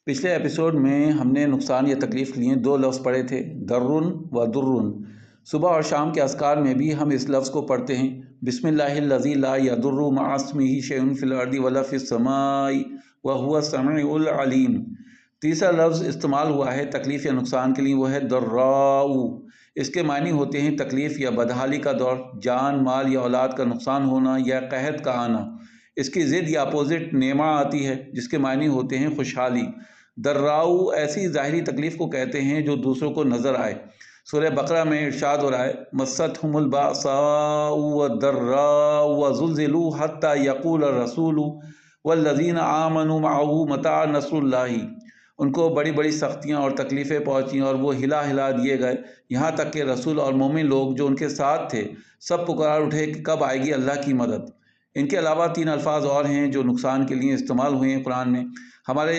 پچھلے ایپیسوڈ میں ہم نے نقصان یا تکلیف کے لیے دو لفظ پڑھے تھے، درن و درن۔ صبح اور شام کے اذکار میں بھی ہم اس لفظ کو پڑھتے ہیں، بسم اللہ الذی لا یضر مع اسمہ شیء فی الارض ولا فی السماء وہو السمیع العلیم۔ تیسرا لفظ استعمال ہوا ہے تکلیف یا نقصان کے لیے، وہ ہے ضراء۔ اس کے معنی ہوتے ہیں تکلیف یا بدحالی کا دور، جان مال یا اولاد کا نقصان ہونا یا قحط کا آنا۔ اس کی ضد یا اپوزٹ نعمہ آتی ہے جس کے معنی ہوتے ہیں خوشحالی۔ ضراء ایسی ظاہری تکلیف کو کہتے ہیں جو دوسروں کو نظر آئے۔ سورہ بقرہ میں ارشاد ہو رہا ہے، مستھم البأساء والضراء وزلزلوا حتى يقول الرسول والذین آمنوا معه متى نصر اللہ۔ ان کو بڑی بڑی سختیاں اور تکلیفیں پہنچیں اور وہ ہلا ہلا دیے گئے، یہاں تک کہ رسول اور مومن لوگ جو ان کے ساتھ تھے سب پکار اٹھے کہ کب آئے گی اللہ کی مدد۔ ان کے علاوہ 3 الفاظ اور ہیں جو نقصان کے لیے استعمال ہوئے ہیں قرآن میں۔ ہمارے